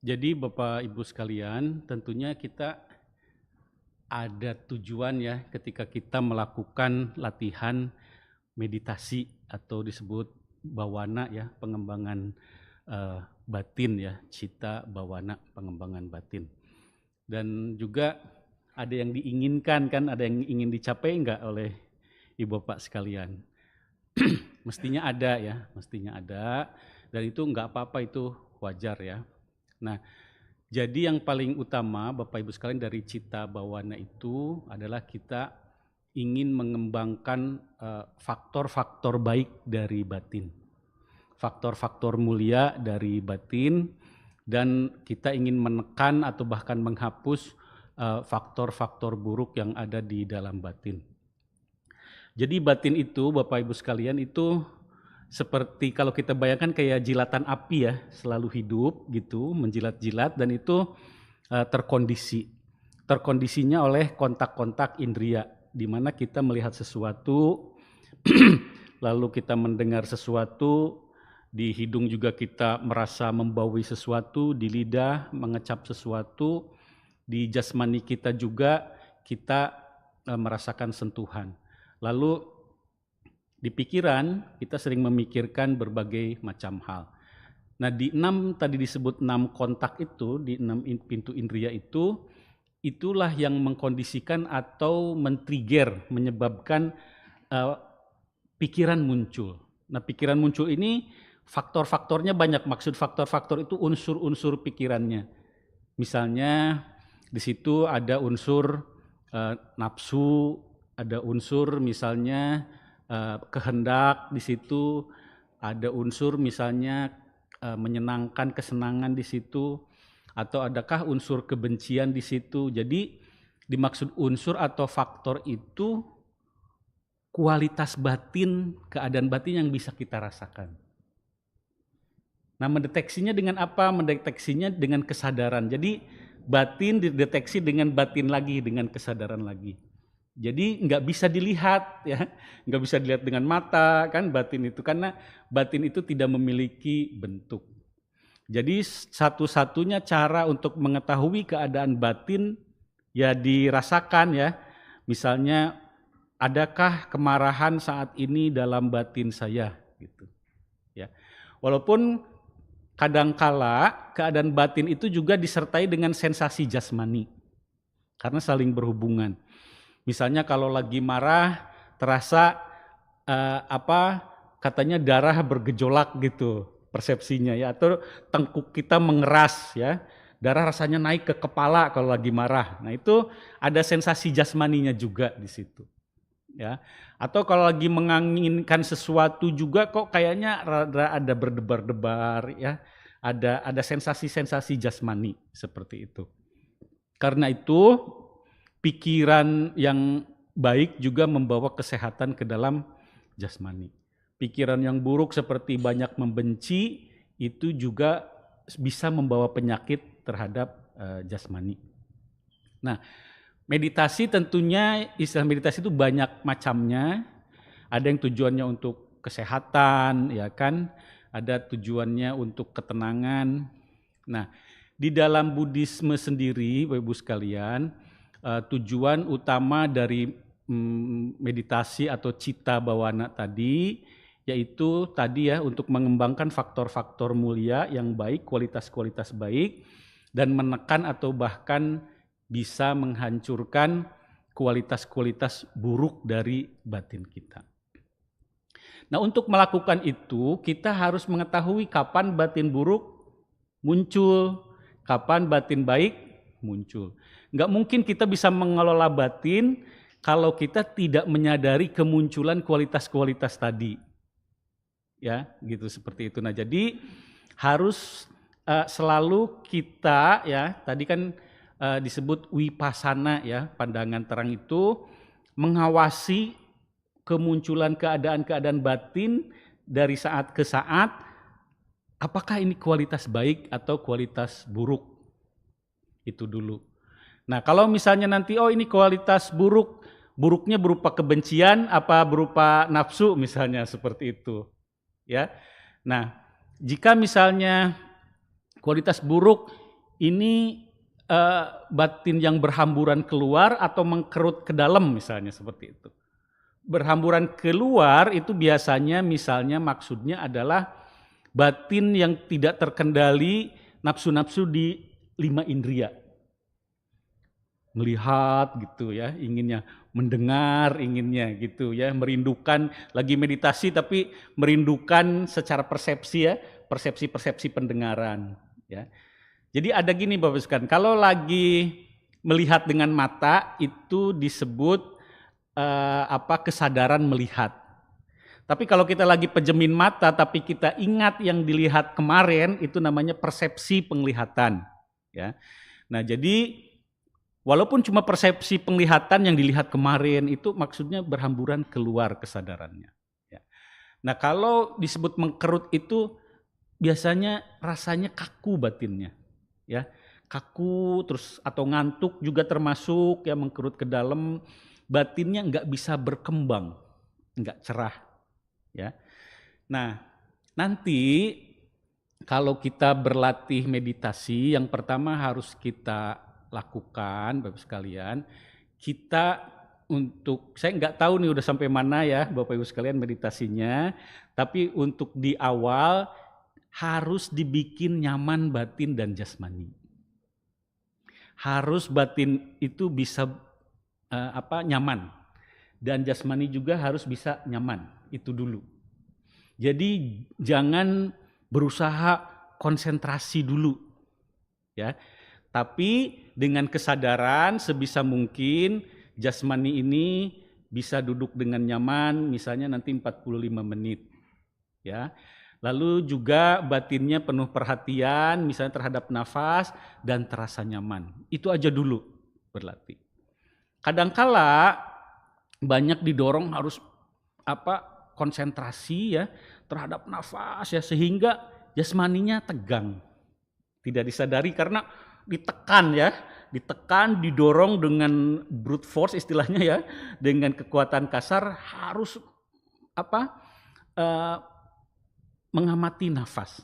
Jadi Bapak Ibu sekalian, tentunya kita ada tujuan ya ketika kita melakukan latihan meditasi atau disebut bawana ya, pengembangan batin ya, cita bawana, pengembangan batin. Dan juga ada yang diinginkan kan, ada yang ingin dicapai enggak oleh Ibu Bapak sekalian? Mestinya ada ya, mestinya ada, dan itu enggak apa-apa, itu wajar ya. Nah, jadi yang paling utama Bapak Ibu sekalian dari cita bawana itu adalah kita ingin mengembangkan faktor-faktor baik dari batin. Faktor-faktor mulia dari batin, dan kita ingin menekan atau bahkan menghapus faktor-faktor buruk yang ada di dalam batin. Jadi batin itu Bapak Ibu sekalian itu seperti kalau kita bayangkan kayak jilatan api ya, selalu hidup gitu, menjilat-jilat, dan itu terkondisi. Terkondisinya oleh kontak-kontak indria, di mana kita melihat sesuatu, lalu kita mendengar sesuatu, di hidung juga kita merasa membaui sesuatu, di lidah mengecap sesuatu, di jasmani kita juga kita merasakan sentuhan. Lalu di pikiran kita sering memikirkan berbagai macam hal. Nah, di 6 tadi disebut 6 kontak itu, di 6 pintu indria itu, itulah yang mengkondisikan atau men-trigger, menyebabkan pikiran muncul. Nah, pikiran muncul ini faktor-faktornya banyak. Maksud faktor-faktor itu unsur-unsur pikirannya. Misalnya di situ ada unsur nafsu, ada unsur misalnya kehendak, di situ ada unsur misalnya menyenangkan, kesenangan di situ, atau adakah unsur kebencian di situ. Jadi dimaksud unsur atau faktor itu kualitas batin, keadaan batin yang bisa kita rasakan. Nah, mendeteksinya dengan apa? Mendeteksinya dengan kesadaran. Jadi batin dideteksi dengan batin lagi, dengan kesadaran lagi. Jadi nggak bisa dilihat ya, nggak bisa dilihat dengan mata kan batin itu, karena batin itu tidak memiliki bentuk. Jadi satu-satunya cara untuk mengetahui keadaan batin ya dirasakan ya. Misalnya, adakah kemarahan saat ini dalam batin saya gitu ya. Walaupun kadangkala keadaan batin itu juga disertai dengan sensasi jasmani, karena saling berhubungan. Misalnya kalau lagi marah terasa katanya darah bergejolak gitu persepsinya ya, atau tengkuk kita mengeras ya, darah rasanya naik ke kepala kalau lagi marah. Nah, itu ada sensasi jasmaninya juga di situ ya. Atau kalau lagi menginginkan sesuatu juga kok kayaknya ada berdebar-debar ya, ada sensasi-sensasi jasmani seperti itu. Karena itu pikiran yang baik juga membawa kesehatan ke dalam jasmani. Pikiran yang buruk seperti banyak membenci itu juga bisa membawa penyakit terhadap jasmani. Nah, meditasi tentunya, istilah meditasi itu banyak macamnya. Ada yang tujuannya untuk kesehatan, ya kan? Ada tujuannya untuk ketenangan. Nah, di dalam Buddhisme sendiri, Bapak Ibu sekalian, tujuan utama dari meditasi atau cita bawana tadi, yaitu tadi ya untuk mengembangkan faktor-faktor mulia yang baik, kualitas-kualitas baik, dan menekan atau bahkan bisa menghancurkan kualitas-kualitas buruk dari batin kita. Nah, untuk melakukan itu kita harus mengetahui kapan batin buruk muncul, kapan batin baik muncul. Enggak mungkin kita bisa mengelola batin kalau kita tidak menyadari kemunculan kualitas-kualitas tadi. Ya, gitu seperti itu. Nah, jadi harus selalu kita ya, tadi kan disebut wipasana ya, pandangan terang itu mengawasi kemunculan keadaan-keadaan batin dari saat ke saat, apakah ini kualitas baik atau kualitas buruk. Itu dulu. Nah, kalau misalnya nanti ini kualitas buruk, buruknya berupa kebencian apa berupa nafsu misalnya seperti itu. Ya. Nah, jika misalnya kualitas buruk ini batin yang berhamburan keluar atau mengkerut ke dalam misalnya seperti itu. Berhamburan keluar itu biasanya misalnya maksudnya adalah batin yang tidak terkendali nafsu-nafsu di 5 indria. Melihat gitu ya, inginnya mendengar, inginnya gitu ya, merindukan lagi meditasi tapi merindukan secara persepsi ya, persepsi-persepsi pendengaran ya. Jadi ada gini Bapak sekalian, kalau lagi melihat dengan mata itu disebut kesadaran melihat. Tapi kalau kita lagi pejemin mata tapi kita ingat yang dilihat kemarin itu namanya persepsi penglihatan ya. Nah, jadi walaupun cuma persepsi penglihatan yang dilihat kemarin itu maksudnya berhamburan keluar kesadarannya. Ya. Nah kalau disebut mengkerut itu biasanya rasanya kaku batinnya, ya kaku terus atau ngantuk juga termasuk ya mengkerut ke dalam batinnya nggak bisa berkembang, nggak cerah, ya. Nah nanti kalau kita berlatih meditasi yang pertama harus kita lakukan Bapak sekalian, kita untuk, saya nggak tahu nih udah sampai mana ya Bapak Ibu sekalian meditasinya, tapi untuk di awal harus dibikin nyaman batin dan jasmani. Harus batin itu bisa nyaman dan jasmani juga harus bisa nyaman, itu dulu. Jadi jangan berusaha konsentrasi dulu, ya. Tapi dengan kesadaran sebisa mungkin jasmani ini bisa duduk dengan nyaman, misalnya nanti 45 menit. Ya. Lalu juga batinnya penuh perhatian, misalnya terhadap nafas dan terasa nyaman. Itu aja dulu berlatih. Kadangkala banyak didorong harus konsentrasi ya terhadap nafas ya sehingga jasmaninya tegang. Tidak disadari karena ditekan, didorong dengan brute force istilahnya ya, dengan kekuatan kasar harus mengamati nafas.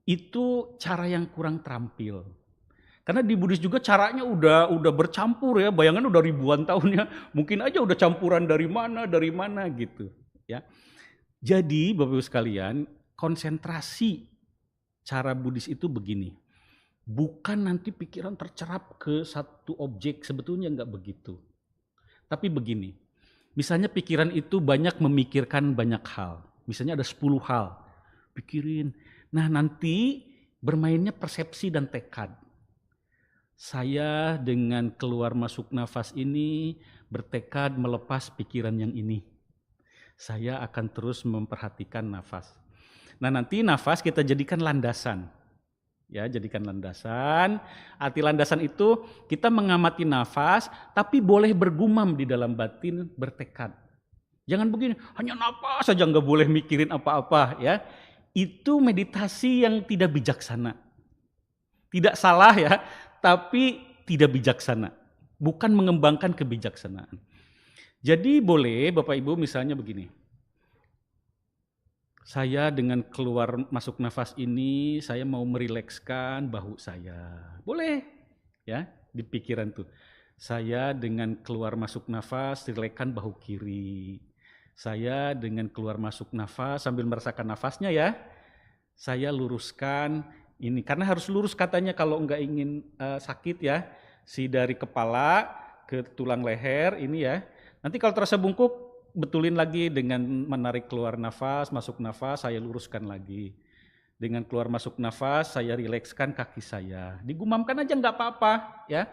Itu cara yang kurang terampil. Karena di Buddhis juga caranya udah bercampur ya, bayangan udah ribuan tahun ya, mungkin aja udah campuran dari mana gitu ya. Jadi Bapak Ibu sekalian, konsentrasi cara Buddhis itu begini. Bukan nanti pikiran tercerap ke satu objek, sebetulnya enggak begitu. Tapi begini, misalnya pikiran itu banyak memikirkan banyak hal. Misalnya ada 10 hal, pikirin. Nah nanti bermainnya persepsi dan tekad. Saya dengan keluar masuk nafas ini bertekad melepas pikiran yang ini. Saya akan terus memperhatikan nafas. Nah nanti nafas kita jadikan landasan. Ya, jadikan landasan. Arti landasan itu kita mengamati nafas, tapi boleh bergumam di dalam batin, bertekad. Jangan begini, hanya nafas saja nggak boleh mikirin apa-apa ya. Itu meditasi yang tidak bijaksana. Tidak salah ya, tapi tidak bijaksana. Bukan mengembangkan kebijaksanaan. Jadi boleh Bapak Ibu misalnya begini. Saya dengan keluar masuk nafas ini, saya mau merilekskan bahu saya. Boleh, ya, di pikiran tuh. Saya dengan keluar masuk nafas, rilekskan bahu kiri. Saya dengan keluar masuk nafas, sambil merasakan nafasnya ya, saya luruskan ini. Karena harus lurus katanya kalau enggak ingin sakit ya, dari kepala ke tulang leher ini ya. Nanti kalau terasa bungkuk, betulin lagi dengan menarik keluar nafas, masuk nafas, saya luruskan lagi. Dengan keluar masuk nafas, saya rilekskan kaki saya. Digumamkan aja nggak apa-apa ya.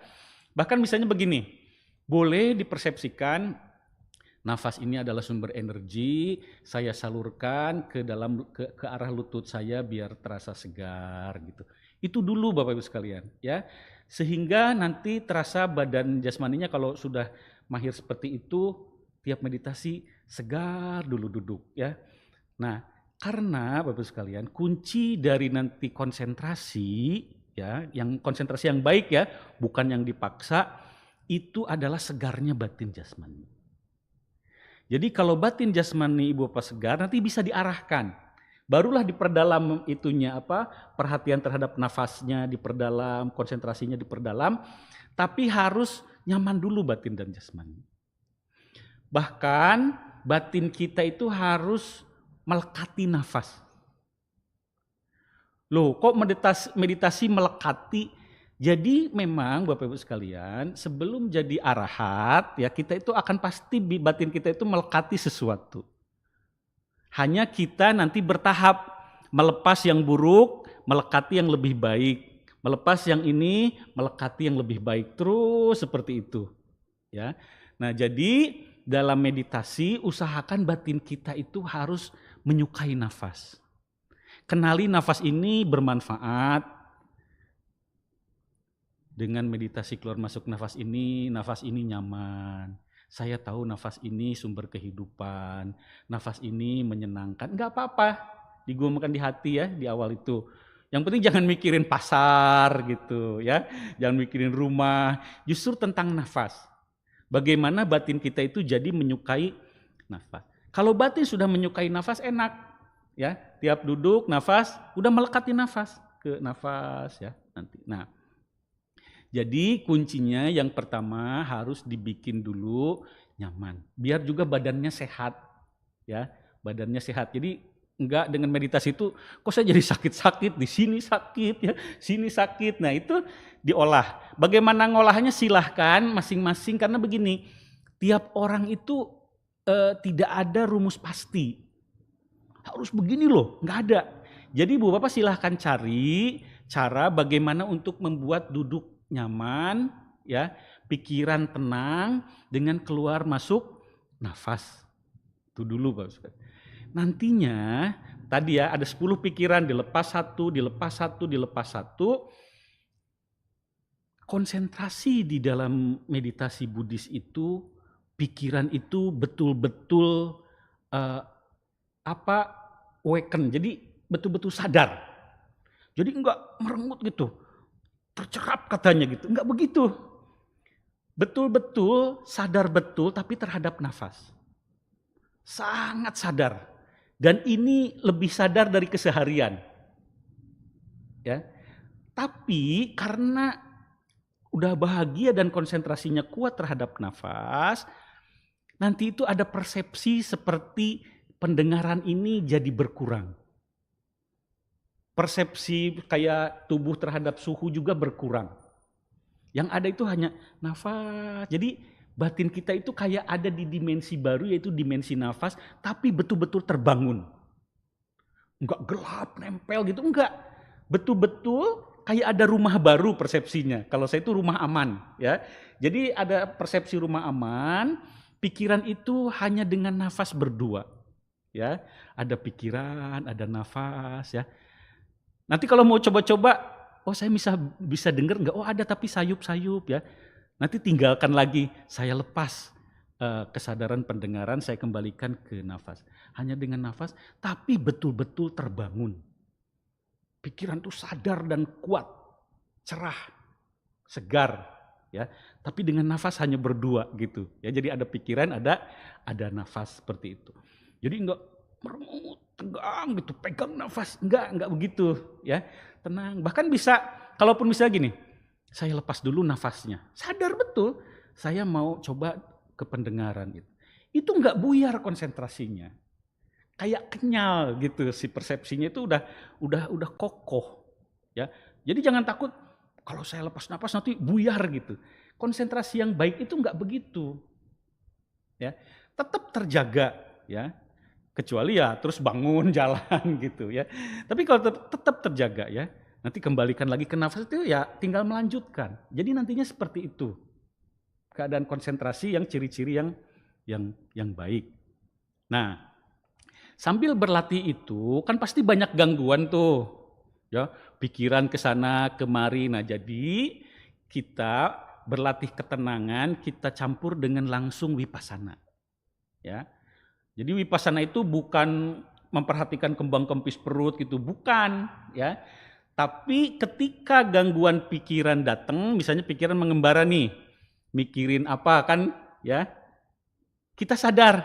Bahkan misalnya begini, boleh dipersepsikan nafas ini adalah sumber energi, saya salurkan ke arah lutut saya biar terasa segar gitu. Itu dulu Bapak Ibu sekalian ya. Sehingga nanti terasa badan jasmaninya kalau sudah mahir seperti itu, tiap meditasi segar dulu duduk ya. Nah, karena Bapak sekalian kunci dari nanti konsentrasi ya, yang konsentrasi yang baik ya, bukan yang dipaksa, itu adalah segarnya batin jasmani. Jadi kalau batin jasmani Ibu Bapak segar nanti bisa diarahkan. Barulah diperdalam itunya perhatian terhadap nafasnya diperdalam, konsentrasinya diperdalam, tapi harus nyaman dulu batin dan jasmani. Bahkan batin kita itu harus melekati nafas. Loh, kok meditasi melekati? Jadi memang Bapak Ibu sekalian, sebelum jadi arahat ya kita itu akan pasti batin kita itu melekati sesuatu. Hanya kita nanti bertahap melepas yang buruk, melekati yang lebih baik. Melepas yang ini, melekati yang lebih baik. Terus seperti itu. Ya. Nah, jadi dalam meditasi usahakan batin kita itu harus menyukai nafas. Kenali nafas ini bermanfaat. Dengan meditasi keluar masuk nafas ini nyaman. Saya tahu nafas ini sumber kehidupan, nafas ini menyenangkan. Enggak apa-apa, digumulkan di hati ya di awal itu. Yang penting jangan mikirin pasar gitu ya, jangan mikirin rumah, justru tentang nafas. Bagaimana batin kita itu jadi menyukai nafas. Kalau batin sudah menyukai nafas enak ya, tiap duduk nafas, udah melekati nafas ke nafas ya nanti. Nah, jadi kuncinya yang pertama harus dibikin dulu nyaman. Biar juga badannya sehat. Ya, badannya sehat. Jadi enggak dengan meditasi itu kok saya jadi sakit-sakit, di sini sakit ya, sini sakit. Nah, itu diolah. Bagaimana ngolahnya silahkan masing-masing karena begini, tiap orang itu tidak ada rumus pasti. Harus begini loh, enggak ada. Jadi Ibu Bapak silahkan cari cara bagaimana untuk membuat duduk nyaman, ya, pikiran tenang dengan keluar masuk nafas. Itu dulu Pak. Nantinya tadi ya ada 10 pikiran dilepas satu, dilepas satu, dilepas satu. Konsentrasi di dalam meditasi Buddhis itu pikiran itu betul-betul awaken. Jadi betul-betul sadar. Jadi enggak merengut gitu. Tercerap katanya gitu, enggak begitu. Betul-betul sadar betul tapi terhadap nafas. Sangat sadar. Dan ini lebih sadar dari keseharian. Ya. Tapi karena udah bahagia dan konsentrasinya kuat terhadap nafas, nanti itu ada persepsi seperti pendengaran ini jadi berkurang. Persepsi kayak tubuh terhadap suhu juga berkurang. Yang ada itu hanya nafas. Jadi batin kita itu kayak ada di dimensi baru yaitu dimensi nafas, tapi betul-betul terbangun. Enggak gelap, nempel gitu, enggak. Betul-betul kayak ada rumah baru persepsinya. Kalau saya itu rumah aman, ya. Jadi ada persepsi rumah aman, pikiran itu hanya dengan nafas berdua. Ya, ada pikiran, ada nafas, ya. Nanti kalau mau coba-coba, oh saya bisa dengar enggak? Oh ada tapi sayup-sayup ya. Nanti tinggalkan lagi, saya lepas kesadaran pendengaran, saya kembalikan ke nafas. Hanya dengan nafas, tapi betul-betul terbangun. Pikiran itu sadar dan kuat, cerah, segar, ya. Tapi dengan nafas hanya berdua gitu. Ya, jadi ada pikiran, ada nafas seperti itu. Jadi enggak merengut, tegang gitu, pegang nafas, enggak begitu, ya. Tenang. Bahkan bisa, kalaupun bisa gini, saya lepas dulu nafasnya. Sadar betul, saya mau coba ke pendengaran gitu. Itu enggak buyar konsentrasinya. Kayak kenyal gitu, si persepsinya itu udah kokoh, ya. Jadi jangan takut kalau saya lepas nafas nanti buyar gitu. Konsentrasi yang baik itu enggak begitu. Ya. Tetap terjaga, ya. Kecuali ya terus bangun jalan gitu ya. Tapi kalau tetap terjaga ya, nanti kembalikan lagi ke nafas itu ya tinggal melanjutkan. Jadi nantinya seperti itu. Keadaan konsentrasi yang ciri-ciri yang baik. Nah, sambil berlatih itu kan pasti banyak gangguan tuh. Ya, pikiran ke sana kemari. Nah, jadi kita berlatih ketenangan, kita campur dengan langsung vipassana. Ya. Jadi vipassana itu bukan memperhatikan kembang kempis perut gitu, bukan ya. Tapi ketika gangguan pikiran datang, misalnya pikiran mengembara nih, mikirin apa kan ya, kita sadar,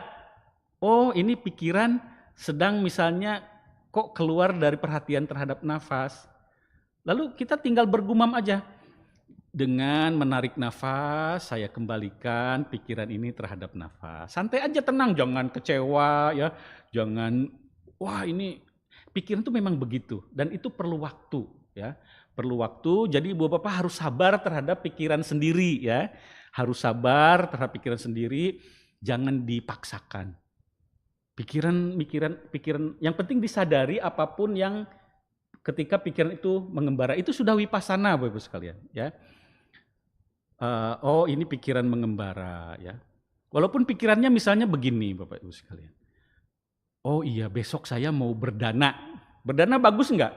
oh ini pikiran sedang misalnya kok keluar dari perhatian terhadap nafas. Lalu kita tinggal bergumam aja. Dengan menarik nafas, saya kembalikan pikiran ini terhadap nafas. Santai aja, tenang, jangan kecewa ya, jangan wah ini pikiran itu memang begitu dan itu perlu waktu ya. Perlu waktu, jadi Ibu Bapak harus sabar terhadap pikiran sendiri ya. Harus sabar terhadap pikiran sendiri, jangan dipaksakan. Pikiran yang penting disadari apapun yang ketika pikiran itu mengembara, itu sudah wipasana Bapak Ibu sekalian ya. Oh ini pikiran mengembara ya. Walaupun pikirannya misalnya begini Bapak Ibu sekalian. Oh iya besok saya mau berdana. Berdana bagus enggak?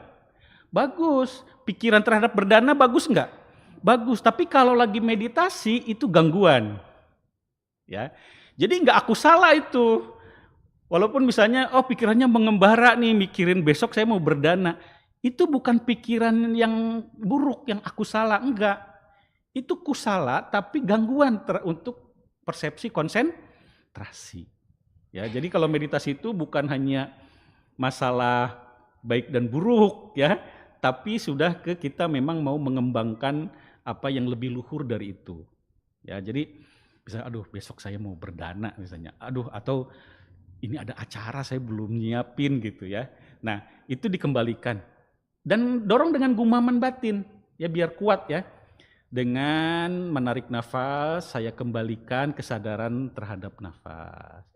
Bagus. Pikiran terhadap berdana bagus enggak? Bagus. Tapi kalau lagi meditasi itu gangguan. Ya. Jadi enggak aku salah itu. Walaupun misalnya oh pikirannya mengembara nih mikirin besok saya mau berdana. Itu bukan pikiran yang buruk yang aku salah, enggak. Itu kusala tapi gangguan untuk persepsi konsentrasi. Ya, jadi kalau meditasi itu bukan hanya masalah baik dan buruk ya, tapi sudah ke kita memang mau mengembangkan apa yang lebih luhur dari itu. Ya, jadi bisa aduh besok saya mau berdana misalnya. Aduh atau ini ada acara saya belum nyiapin gitu ya. Nah, itu dikembalikan. Dan dorong dengan gumaman batin ya biar kuat ya. Dengan menarik nafas, saya kembalikan kesadaran terhadap nafas.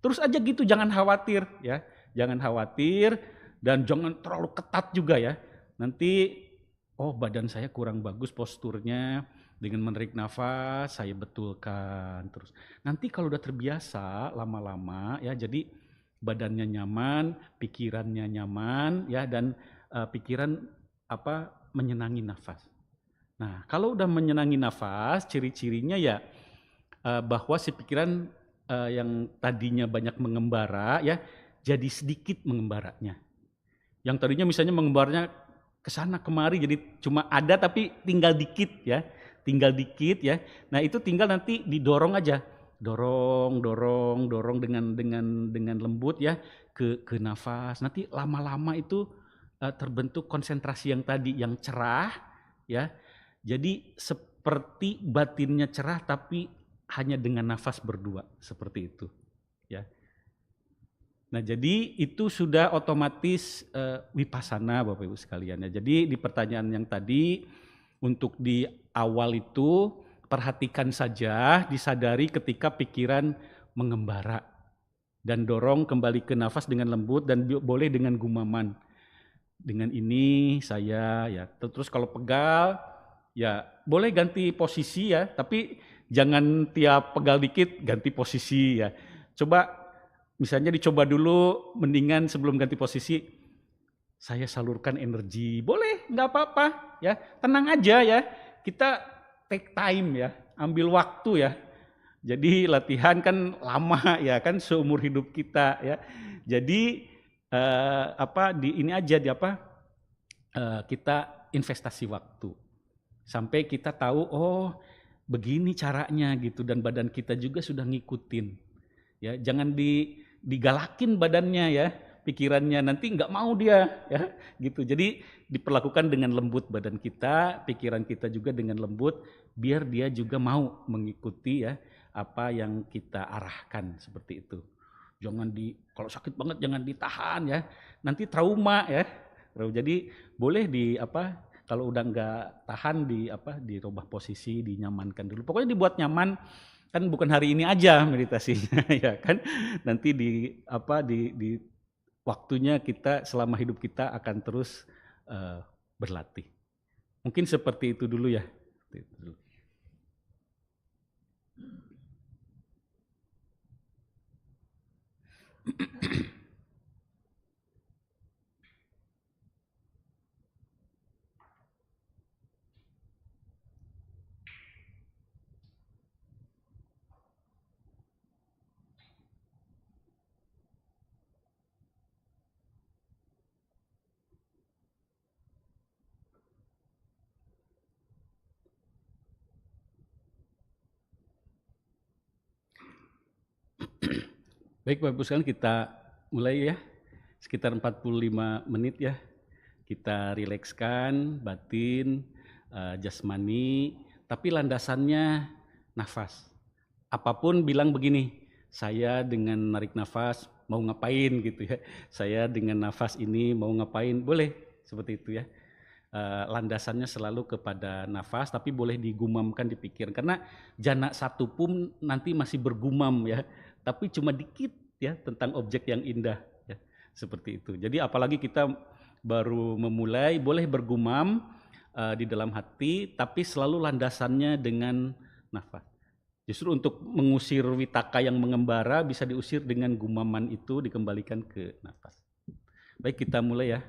Terus aja gitu, jangan khawatir ya. Jangan khawatir dan jangan terlalu ketat juga ya. Nanti oh badan saya kurang bagus posturnya, dengan menarik nafas saya betulkan terus. Nanti kalau udah terbiasa lama-lama ya jadi badannya nyaman, pikirannya nyaman ya dan pikiran menyenangi nafas. Nah, kalau udah menyenangi nafas, ciri-cirinya ya bahwa si pikiran yang tadinya banyak mengembara ya jadi sedikit mengembaranya. Yang tadinya misalnya mengembaranya ke sana kemari jadi cuma ada tapi tinggal dikit ya. Tinggal dikit ya. Nah, itu tinggal nanti didorong aja. Dorong dengan lembut ya ke nafas. Nanti lama-lama itu terbentuk konsentrasi yang tadi yang cerah ya. Jadi seperti batinnya cerah tapi hanya dengan nafas berdua seperti itu ya. Nah jadi itu sudah otomatis wipasana Bapak Ibu sekalian ya. Jadi di pertanyaan yang tadi untuk di awal itu perhatikan saja, disadari ketika pikiran mengembara dan dorong kembali ke nafas dengan lembut dan boleh dengan gumaman. Dengan ini saya ya terus kalau pegal ya boleh ganti posisi ya, tapi jangan tiap pegal dikit ganti posisi ya. Coba misalnya dicoba dulu, mendingan sebelum ganti posisi saya salurkan energi, boleh nggak apa-apa ya, tenang aja ya. Kita take time ya, ambil waktu ya. Jadi latihan kan lama ya kan seumur hidup kita ya. Jadi kita investasi waktu. Sampai kita tahu oh begini caranya gitu dan badan kita juga sudah ngikutin ya jangan digalakin badannya ya pikirannya nanti nggak mau dia ya gitu jadi diperlakukan dengan lembut badan kita pikiran kita juga dengan lembut biar dia juga mau mengikuti ya apa yang kita arahkan seperti itu jangan kalau sakit banget jangan ditahan ya nanti trauma ya jadi boleh kalau udah nggak tahan dirubah posisi, dinyamankan dulu. Pokoknya dibuat nyaman, kan bukan hari ini aja meditasinya ya kan. Nanti di waktunya kita selama hidup kita akan terus berlatih. Mungkin seperti itu dulu ya. Baik Bapak Ibu sekalian kita mulai ya. sekitar 45 menit ya. Kita rilekskan batin, jasmani, tapi landasannya nafas. Apapun bilang begini, saya dengan narik nafas mau ngapain gitu ya. Saya dengan nafas ini mau ngapain, boleh seperti itu ya. Landasannya selalu kepada nafas, tapi boleh digumamkan, dipikir. Karena jana satu pun nanti masih bergumam ya, tapi cuma dikit ya tentang objek yang indah ya, seperti itu. Jadi apalagi kita baru memulai, boleh bergumam di dalam hati, tapi selalu landasannya dengan nafas. Justru untuk mengusir witaka yang mengembara bisa diusir dengan gumaman itu, dikembalikan ke nafas. Baik, kita mulai ya.